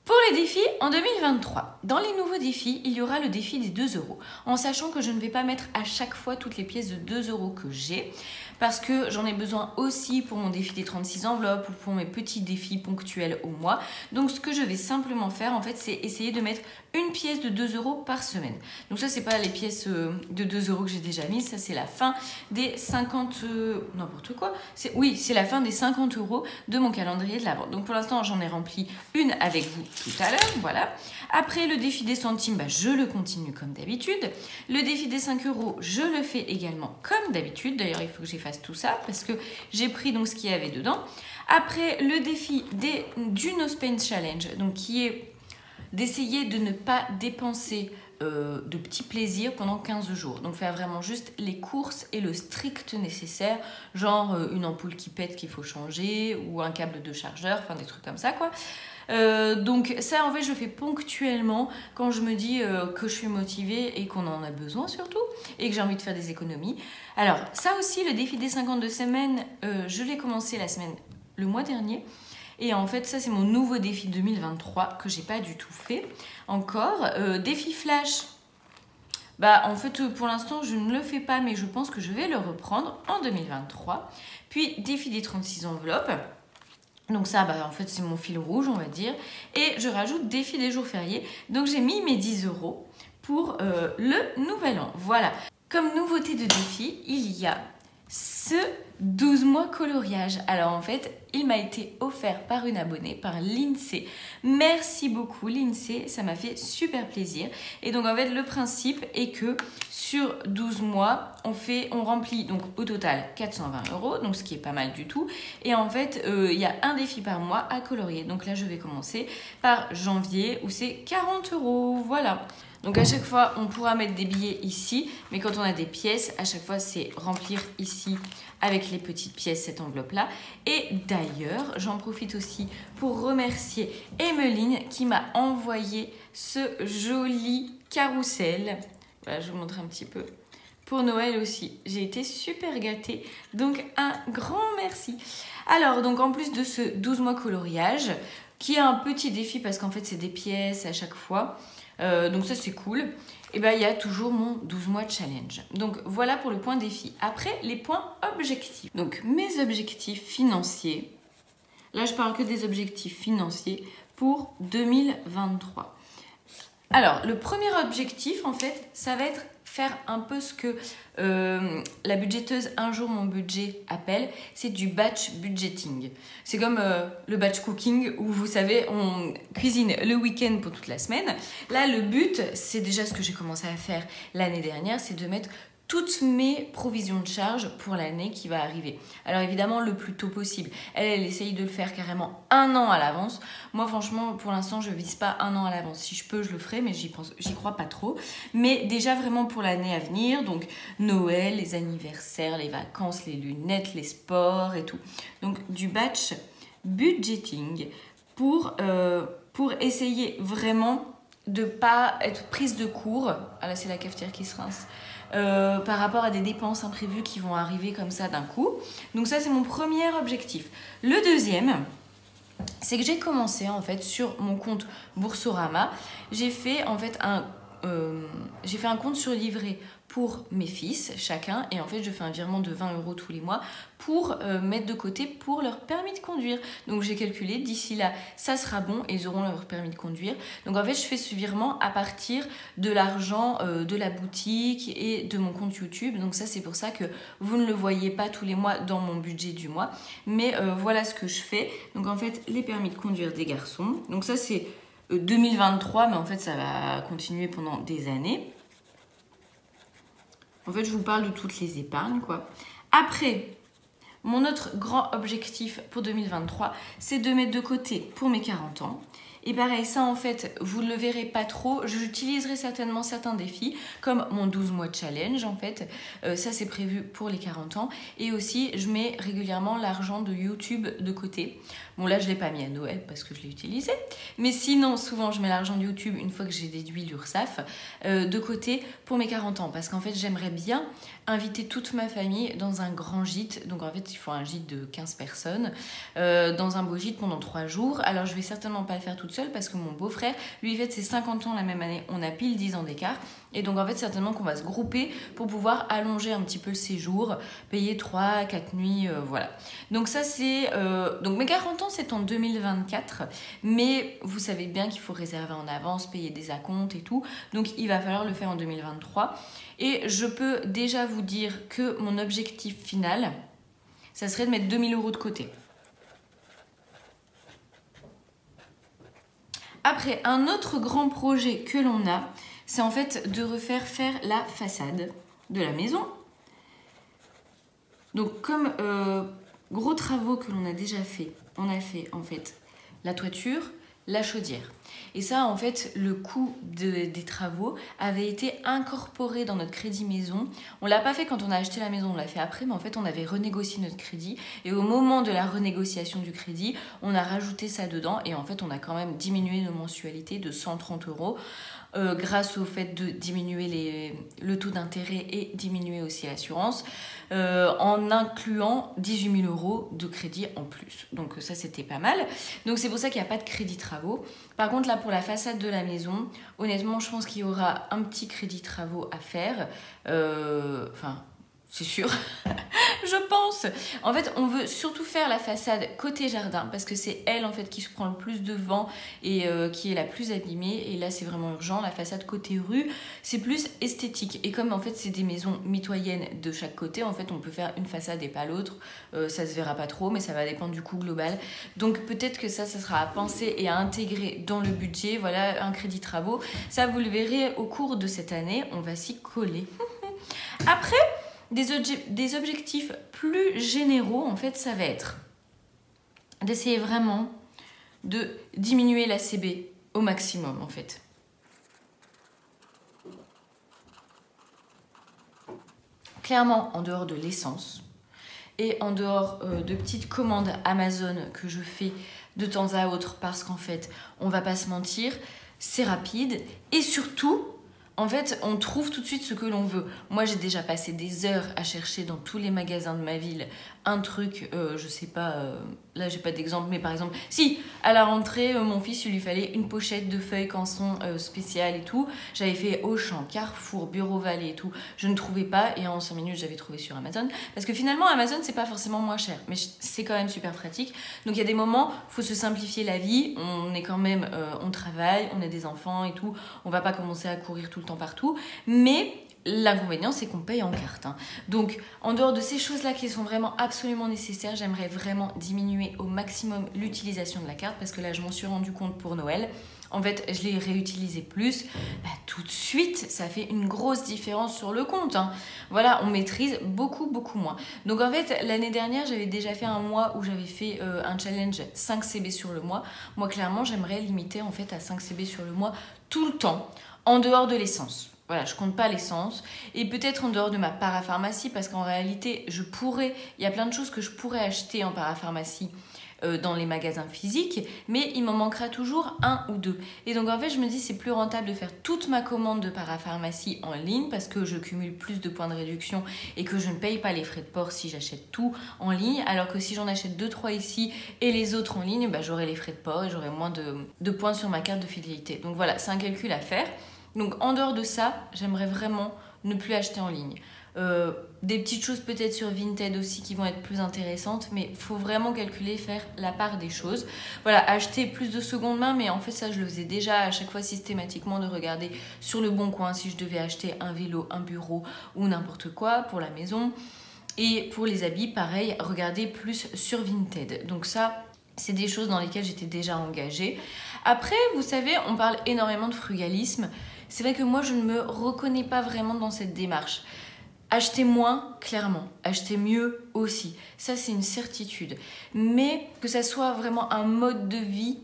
Pour les défis en 2023, dans les nouveaux défis, il y aura le défi des 2 €. En sachant que je ne vais pas mettre à chaque fois toutes les pièces de 2 € que j'ai, parce que j'en ai besoin aussi pour mon défi des 36 enveloppes ou pour mes petits défis ponctuels au mois. Donc ce que je vais simplement faire, en fait, c'est essayer de mettre une pièce de 2 € par semaine. Donc ça, c'est pas les pièces de 2 € que j'ai déjà mises, ça c'est la fin des 50... n'importe quoi. Oui, c'est la fin des 50 € de mon calendrier de l'Avent. Donc pour l'instant, j'en ai rempli une avec vous tout à l'heure, voilà. Après, le défi des centimes, je le continue comme d'habitude. Le défi des 5 €, je le fais également comme d'habitude. D'ailleurs, il faut que j'efface tout ça parce que j'ai pris donc ce qu'il y avait dedans. Après, le défi du No Spend Challenge, donc qui est d'essayer de ne pas dépenser de petits plaisirs pendant 15 jours. Donc faire vraiment juste les courses et le strict nécessaire, genre une ampoule qui pète qu'il faut changer ou un câble de chargeur, enfin des trucs comme ça quoi. Donc ça en fait je le fais ponctuellement quand je me dis que je suis motivée et qu'on en a besoin surtout et que j'ai envie de faire des économies. Alors ça aussi, le défi des 52 semaines, je l'ai commencé le mois dernier. Et en fait, ça, c'est mon nouveau défi 2023 que j'ai pas du tout fait encore. Défi flash, en fait, pour l'instant, je ne le fais pas, mais je pense que je vais le reprendre en 2023. Puis, défi des 36 enveloppes. Donc ça, en fait, c'est mon fil rouge, on va dire. Et je rajoute défi des jours fériés. Donc, j'ai mis mes 10 € pour le nouvel an. Voilà. Comme nouveauté de défi, il y a ce 12 mois coloriage. Alors en fait, il m'a été offert par une abonnée, par l'INSEE. Merci beaucoup l'INSEE, ça m'a fait super plaisir. Et donc en fait, le principe est que sur 12 mois, on remplit donc au total 420 €, donc ce qui est pas mal du tout. Et en fait, il y a un défi par mois à colorier. Donc là, je vais commencer par janvier où c'est 40 €. Voilà. Donc à chaque fois, on pourra mettre des billets ici, mais quand on a des pièces, à chaque fois, c'est remplir ici avec les petites pièces, cette enveloppe-là. Et d'ailleurs, j'en profite aussi pour remercier Emeline qui m'a envoyé ce joli carrousel. Voilà, je vous montre un petit peu. Pour Noël aussi, j'ai été super gâtée, donc un grand merci. Alors, donc en plus de ce 12 mois coloriage, qui est un petit défi parce qu'en fait, c'est des pièces à chaque fois, donc ça c'est cool. Et il y a toujours mon 12 mois challenge. Donc voilà pour le point défi. Après, les points objectifs. Donc mes objectifs financiers. Là, je parle que des objectifs financiers pour 2023. Alors, le premier objectif, en fait, ça va être faire un peu ce que la budgéteuse Un jour mon budget appelle, c'est du batch budgeting. C'est comme le batch cooking où vous savez, on cuisine le week-end pour toute la semaine. Là, le but, c'est déjà ce que j'ai commencé à faire l'année dernière, c'est de mettre toutes mes provisions de charge pour l'année qui va arriver. Alors évidemment, le plus tôt possible. Elle essaye de le faire carrément 1 an à l'avance. Moi, franchement, pour l'instant, je vise pas 1 an à l'avance. Si je peux, je le ferai, mais j'y crois pas trop. Mais déjà vraiment pour l'année à venir, donc Noël, les anniversaires, les vacances, les lunettes, les sports et tout. Donc du batch budgeting pour essayer vraiment de pas être prise de court. Ah là, c'est la cafetière qui se rince. Par rapport à des dépenses imprévues qui vont arriver comme ça d'un coup. Donc ça, c'est mon premier objectif. Le deuxième, c'est que j'ai commencé en fait sur mon compte Boursorama. J'ai fait en fait un compte sur livret pour mes fils, chacun, et en fait je fais un virement de 20 € tous les mois pour mettre de côté pour leur permis de conduire. Donc j'ai calculé, d'ici là, ça sera bon, et ils auront leur permis de conduire. Donc en fait je fais ce virement à partir de l'argent de la boutique et de mon compte YouTube. Donc ça, c'est pour ça que vous ne le voyez pas tous les mois dans mon budget du mois. Mais voilà ce que je fais. Donc en fait, les permis de conduire des garçons. Donc ça c'est 2023, mais en fait ça va continuer pendant des années. En fait, je vous parle de toutes les épargnes, quoi. Après, mon autre grand objectif pour 2023, c'est de mettre de côté pour mes 40 ans. Et pareil, ça en fait, vous ne le verrez pas trop. J'utiliserai certainement certains défis, comme mon 12 mois challenge en fait. Ça, c'est prévu pour les 40 ans. Et aussi, je mets régulièrement l'argent de YouTube de côté. Bon, là, je ne l'ai pas mis à Noël parce que je l'ai utilisé. Mais sinon, souvent, je mets l'argent de YouTube, une fois que j'ai déduit l'URSSAF, de côté pour mes 40 ans. Parce qu'en fait, j'aimerais bien inviter toute ma famille dans un grand gîte. Donc, en fait, il faut un gîte de 15 personnes. Dans un beau gîte pendant 3 jours. Alors, je vais certainement pas le faire toute seule parce que mon beau-frère, lui, il fête ses 50 ans la même année. On a pile 10 ans d'écart. Et donc, en fait, certainement qu'on va se grouper pour pouvoir allonger un petit peu le séjour, payer 3-4 nuits, voilà. Donc, ça, c'est... Donc, mes 40 ans, c'est en 2024. Mais vous savez bien qu'il faut réserver en avance, payer des acomptes et tout. Donc, il va falloir le faire en 2023. Et je peux déjà vous dire que mon objectif final, ça serait de mettre 2 000 € de côté. Après, un autre grand projet que l'on a, c'est en fait de refaire la façade de la maison. Donc, comme gros travaux que l'on a déjà fait, on a fait en fait la toiture, la chaudière. Et ça, en fait, le coût des travaux avait été incorporé dans notre crédit maison. On ne l'a pas fait quand on a acheté la maison, on l'a fait après, mais en fait, on avait renégocié notre crédit. Et au moment de la renégociation du crédit, on a rajouté ça dedans. Et en fait, on a quand même diminué nos mensualités de 130 € grâce au fait de diminuer le taux d'intérêt et diminuer aussi l'assurance, en incluant 18 000 € de crédit en plus. Donc ça, c'était pas mal. Donc c'est pour ça qu'il n'y a pas de crédit travaux. Par contre, là, pour la façade de la maison, honnêtement, je pense qu'il y aura un petit crédit travaux à faire. Enfin, c'est sûr. Je pense. En fait, on veut surtout faire la façade côté jardin parce que c'est elle en fait qui se prend le plus de vent et qui est la plus abîmée. Et là, c'est vraiment urgent. La façade côté rue, c'est plus esthétique. Et comme en fait, c'est des maisons mitoyennes de chaque côté, en fait, on peut faire une façade et pas l'autre. Ça se verra pas trop, mais ça va dépendre du coût global. Donc peut-être que ça sera à penser et à intégrer dans le budget. Voilà, un crédit travaux. Ça, vous le verrez au cours de cette année. On va s'y coller. Après, des objectifs plus généraux, en fait, ça va être d'essayer vraiment de diminuer la CB au maximum, en fait. Clairement, en dehors de l'essence et en dehors de petites commandes Amazon que je fais de temps à autre parce qu'en fait, on va pas se mentir, c'est rapide et surtout... En fait, on trouve tout de suite ce que l'on veut. Moi, j'ai déjà passé des heures à chercher dans tous les magasins de ma ville un truc, je sais pas, là j'ai pas d'exemple, mais par exemple, si, à la rentrée, mon fils, il lui fallait une pochette de feuilles canson spéciales et tout. J'avais fait Auchan, Carrefour, Bureau Vallée et tout. Je ne trouvais pas et en 5 minutes, j'avais trouvé sur Amazon. Parce que finalement, Amazon, c'est pas forcément moins cher, mais c'est quand même super pratique. Donc il y a des moments, il faut se simplifier la vie. On est quand même, on travaille, on a des enfants et tout. On va pas commencer à courir tout le temps partout. Mais L'inconvénient, c'est qu'on paye en carte. Hein. Donc, en dehors de ces choses-là qui sont vraiment absolument nécessaires, j'aimerais vraiment diminuer au maximum l'utilisation de la carte parce que là, je m'en suis rendu compte pour Noël. En fait, je l'ai réutilisé plus. Bah, tout de suite, ça fait une grosse différence sur le compte. Hein. Voilà, on maîtrise beaucoup moins. Donc en fait, l'année dernière, j'avais déjà fait un mois où j'avais fait un challenge 5 CB sur le mois. Moi, clairement, j'aimerais limiter en fait à 5 CB sur le mois tout le temps, en dehors de l'essence. Voilà, je compte pas l'essence. Et peut-être en dehors de ma parapharmacie, parce qu'en réalité, il y a plein de choses que je pourrais acheter en parapharmacie dans les magasins physiques, mais il m'en manquera toujours un ou deux. Et donc en fait, je me dis c'est plus rentable de faire toute ma commande de parapharmacie en ligne parce que je cumule plus de points de réduction et que je ne paye pas les frais de port si j'achète tout en ligne, alors que si j'en achète 2-3 ici et les autres en ligne, bah, j'aurai les frais de port et j'aurai moins de points sur ma carte de fidélité. Donc voilà, c'est un calcul à faire. Donc en dehors de ça, j'aimerais vraiment ne plus acheter en ligne. Des petites choses peut-être sur Vinted aussi qui vont être plus intéressantes, mais il faut vraiment calculer, faire la part des choses. Voilà, acheter plus de seconde main, mais en fait ça je le faisais déjà à chaque fois systématiquement de regarder sur le bon coin si je devais acheter un vélo, un bureau ou n'importe quoi pour la maison. Et pour les habits, pareil, regarder plus sur Vinted. Donc ça, c'est des choses dans lesquelles j'étais déjà engagée. Après, vous savez, on parle énormément de frugalisme. C'est vrai que moi, je ne me reconnais pas vraiment dans cette démarche. Acheter moins, clairement. Acheter mieux aussi. Ça, c'est une certitude. Mais que ça soit vraiment un mode de vie,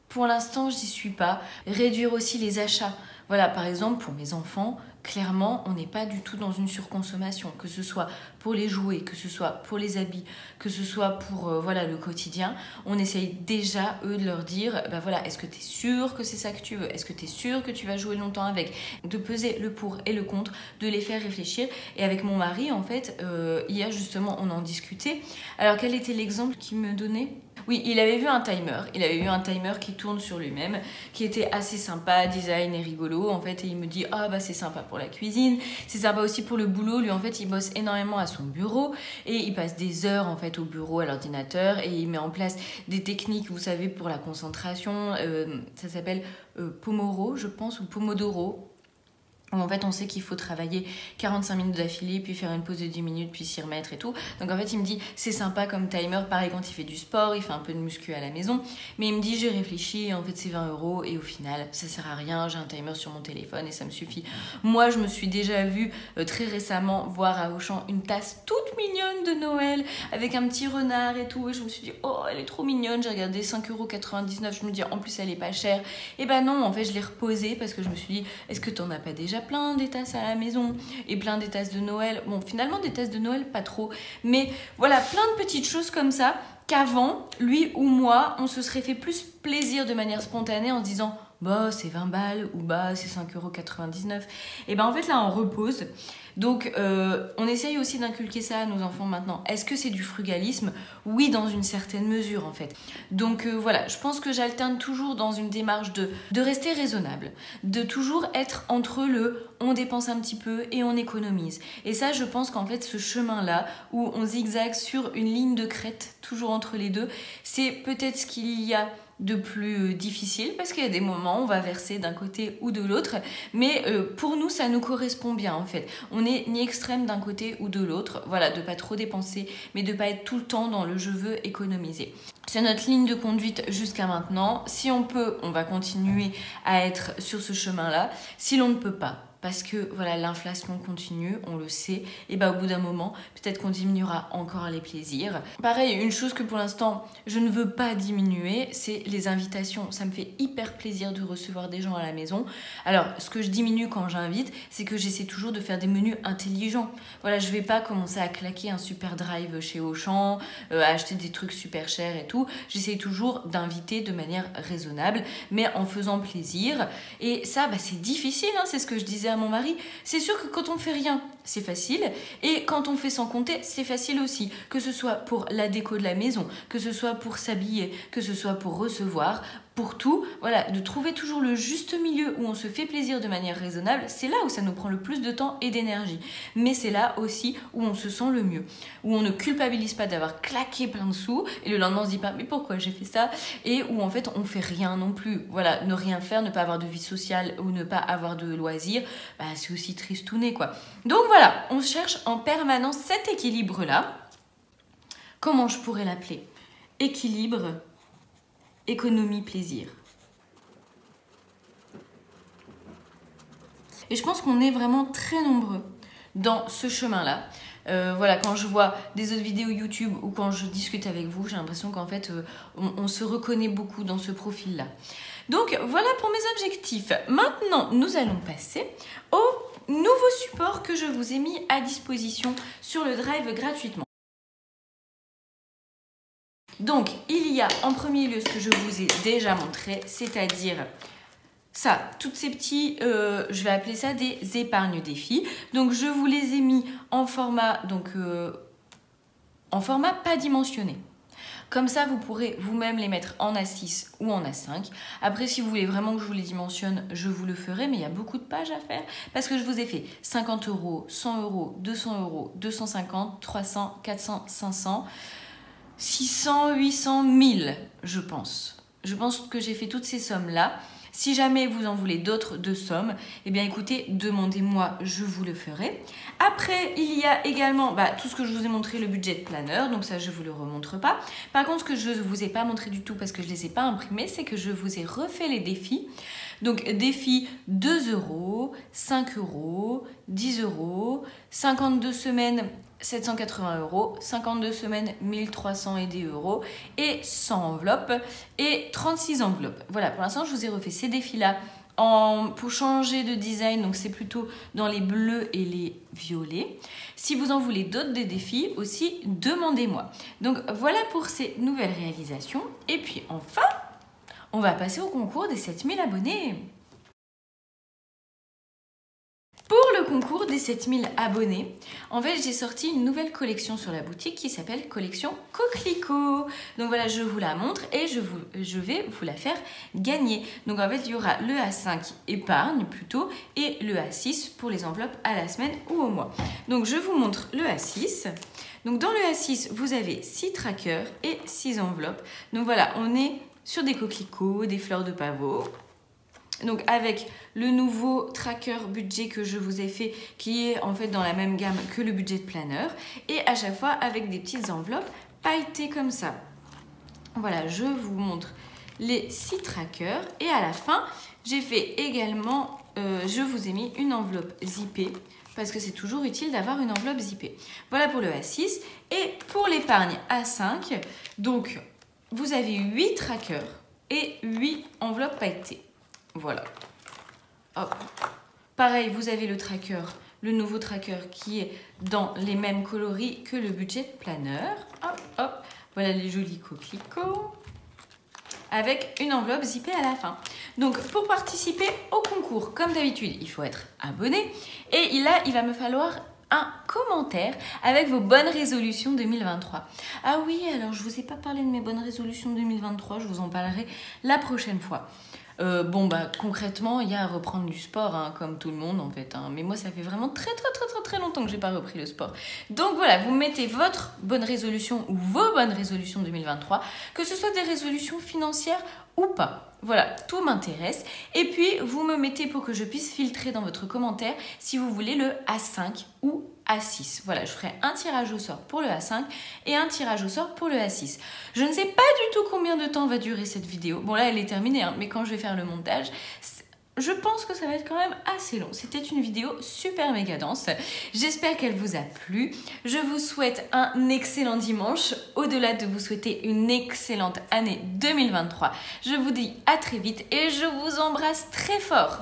pour l'instant, j'y suis pas. Réduire aussi les achats. Voilà, par exemple, pour mes enfants, clairement, on n'est pas du tout dans une surconsommation. Que ce soit pour les jouets, que ce soit pour les habits, que ce soit pour voilà, le quotidien. On essaye déjà, eux, de leur dire, bah voilà, est-ce que tu es sûr que c'est ça que tu veux? Est-ce que tu es sûr que tu vas jouer longtemps avec? De peser le pour et le contre, de les faire réfléchir. Et avec mon mari, en fait, hier, justement, on en discutait. Alors, quel était l'exemple qu'il me donnait? Oui, il avait vu un timer. Il avait vu un timer qui tourne sur lui-même, qui était assez sympa, design et rigolo, en fait. Et il me dit, ah bah c'est sympa pour la cuisine, c'est sympa aussi pour le boulot. Lui, en fait, il bosse énormément à son bureau et il passe des heures, en fait, au bureau, à l'ordinateur et il met en place des techniques, vous savez, pour la concentration. Ça s'appelle Pomoro, je pense, ou Pomodoro. En fait, on sait qu'il faut travailler 45 minutes d'affilée, puis faire une pause de 10 minutes, puis s'y remettre et tout. Donc en fait, il me dit, c'est sympa comme timer. Pareil, quand il fait du sport, il fait un peu de muscu à la maison. Mais il me dit, j'ai réfléchi, en fait, c'est 20 € et au final, ça sert à rien. J'ai un timer sur mon téléphone et ça me suffit. Moi, je me suis déjà vue très récemment voir à Auchan une tasse toute mignonne de Noël avec un petit renard et tout. Et je me suis dit, oh, elle est trop mignonne. J'ai regardé 5,99 €. Je me dis, en plus, elle est pas chère. Et ben non, en fait, je l'ai reposée parce que je me suis dit, est-ce que t'en as pas déjà plein des tasses à la maison et plein des tasses de Noël? Bon, finalement, des tasses de Noël, pas trop. Mais voilà, plein de petites choses comme ça qu'avant, lui ou moi, on se serait fait plus plaisir de manière spontanée en se disant bah c'est 20 balles ou bah c'est 5,99 €. Et ben en fait là on repose. Donc on essaye aussi d'inculquer ça à nos enfants maintenant. Est-ce que c'est du frugalisme? Oui, dans une certaine mesure en fait. Donc voilà, je pense que j'alterne toujours dans une démarche de rester raisonnable, de toujours être entre le on dépense un petit peu et on économise. Et ça, je pense qu'en fait ce chemin-là où on zigzague sur une ligne de crête, toujours entre les deux, c'est peut-être ce qu'il y a de plus difficile parce qu'il y a des moments où on va verser d'un côté ou de l'autre, mais pour nous ça nous correspond bien en fait. On n'est ni extrême d'un côté ou de l'autre, voilà, de pas trop dépenser mais de pas être tout le temps dans le je veux économiser. C'est notre ligne de conduite jusqu'à maintenant. Si on peut, on va continuer à être sur ce chemin-là. Si l'on ne peut pas, parce que voilà, l'inflation continue, on le sait, et bah au bout d'un moment, peut-être qu'on diminuera encore les plaisirs. Pareil, une chose que pour l'instant, je ne veux pas diminuer, c'est les invitations. Ça me fait hyper plaisir de recevoir des gens à la maison. Alors, ce que je diminue quand j'invite, c'est que j'essaie toujours de faire des menus intelligents. Voilà, je vais pas commencer à claquer un super drive chez Auchan, à acheter des trucs super chers et tout. J'essaie toujours d'inviter de manière raisonnable, mais en faisant plaisir. Et ça, bah, c'est difficile, hein, c'est ce que je disais à mon mari. C'est sûr que quand on fait rien c'est facile. Et quand on fait sans compter, c'est facile aussi. Que ce soit pour la déco de la maison, que ce soit pour s'habiller, que ce soit pour recevoir, pour tout. Voilà, de trouver toujours le juste milieu où on se fait plaisir de manière raisonnable, c'est là où ça nous prend le plus de temps et d'énergie. Mais c'est là aussi où on se sent le mieux. Où on ne culpabilise pas d'avoir claqué plein de sous et le lendemain on se dit pas mais pourquoi j'ai fait ça, et où en fait on fait rien non plus. Voilà, ne rien faire, ne pas avoir de vie sociale ou ne pas avoir de loisirs, bah, c'est aussi tristouné quoi. Donc voilà, on cherche en permanence cet équilibre là. Comment je pourrais l'appeler? Équilibre, économie, plaisir. Et je pense qu'on est vraiment très nombreux dans ce chemin-là. Voilà, quand je vois des autres vidéos YouTube ou quand je discute avec vous, j'ai l'impression qu'en fait, on se reconnaît beaucoup dans ce profil-là. Donc, voilà pour mes objectifs. Maintenant, nous allons passer au nouveau support que je vous ai mis à disposition sur le Drive gratuitement. Donc, il y a en premier lieu ce que je vous ai déjà montré, c'est-à-dire ça, toutes ces petits, je vais appeler ça des épargnes défis. Donc, je vous les ai mis en format, pas dimensionné. Comme ça, vous pourrez vous-même les mettre en A6 ou en A5. Après, si vous voulez vraiment que je vous les dimensionne, je vous le ferai, mais il y a beaucoup de pages à faire parce que je vous ai fait 50 €, 100 €, 200 €, 250, 300, 400, 500, 600, 800, 1000, je pense. Je pense que j'ai fait toutes ces sommes-là. Si jamais vous en voulez d'autres de sommes, eh bien écoutez, demandez-moi, je vous le ferai. Après, il y a également tout ce que je vous ai montré, le budget planner, donc ça je ne vous le remontre pas. Par contre, ce que je ne vous ai pas montré du tout parce que je ne les ai pas imprimés, c'est que je vous ai refait les défis. Donc défis 2 €, 5 €, 10 €, 52 semaines 780 €, 52 semaines 1300 et des euros et 100 enveloppes et 36 enveloppes. Voilà, pour l'instant, je vous ai refait ces défis-là pour changer de design, donc c'est plutôt dans les bleus et les violets. Si vous en voulez d'autres des défis aussi, demandez-moi. Donc voilà pour ces nouvelles réalisations. Et puis enfin, on va passer au concours des 7000 abonnés. Pour le concours des 7000 abonnés, en fait, j'ai sorti une nouvelle collection sur la boutique qui s'appelle Collection Coquelicot. Donc voilà, je vous la montre et je vais vous la faire gagner. Donc en fait, il y aura le A5 épargne plutôt et le A6 pour les enveloppes à la semaine ou au mois. Donc je vous montre le A6. Donc dans le A6, vous avez 6 trackers et 6 enveloppes. Donc voilà, on est sur des coquelicots, des fleurs de pavot. Donc avec le nouveau tracker budget que je vous ai fait qui est en fait dans la même gamme que le budget planner et à chaque fois avec des petites enveloppes pailletées comme ça. Voilà, je vous montre les 6 trackers et à la fin j'ai fait également, je vous ai mis une enveloppe zippée parce que c'est toujours utile d'avoir une enveloppe zippée. Voilà pour le A6 et pour l'épargne A5, donc vous avez 8 trackers et 8 enveloppes pailletées. Voilà. Hop. Pareil, vous avez le tracker, le nouveau tracker qui est dans les mêmes coloris que le budget planner. Hop, hop. Voilà les jolis coquelicots. Avec une enveloppe zippée à la fin. Donc, pour participer au concours, comme d'habitude, il faut être abonné. Et là, il va me falloir un commentaire avec vos bonnes résolutions 2023. Ah oui, alors je ne vous ai pas parlé de mes bonnes résolutions 2023, je vous en parlerai la prochaine fois. Concrètement, il y a à reprendre du sport, hein, comme tout le monde en fait. Hein. Mais moi, ça fait vraiment très longtemps que j'ai pas repris le sport. Donc voilà, vous mettez votre bonne résolution ou vos bonnes résolutions 2023, que ce soit des résolutions financières ou pas. Voilà, tout m'intéresse. Et puis, vous me mettez pour que je puisse filtrer dans votre commentaire si vous voulez le A5 ou A6. Voilà, je ferai un tirage au sort pour le A5 et un tirage au sort pour le A6. Je ne sais pas du tout combien de temps va durer cette vidéo. Bon, là, elle est terminée, hein, mais quand je vais faire le montage, je pense que ça va être quand même assez long. C'était une vidéo super méga dense. J'espère qu'elle vous a plu. Je vous souhaite un excellent dimanche. Au-delà de vous souhaiter une excellente année 2023, je vous dis à très vite et je vous embrasse très fort.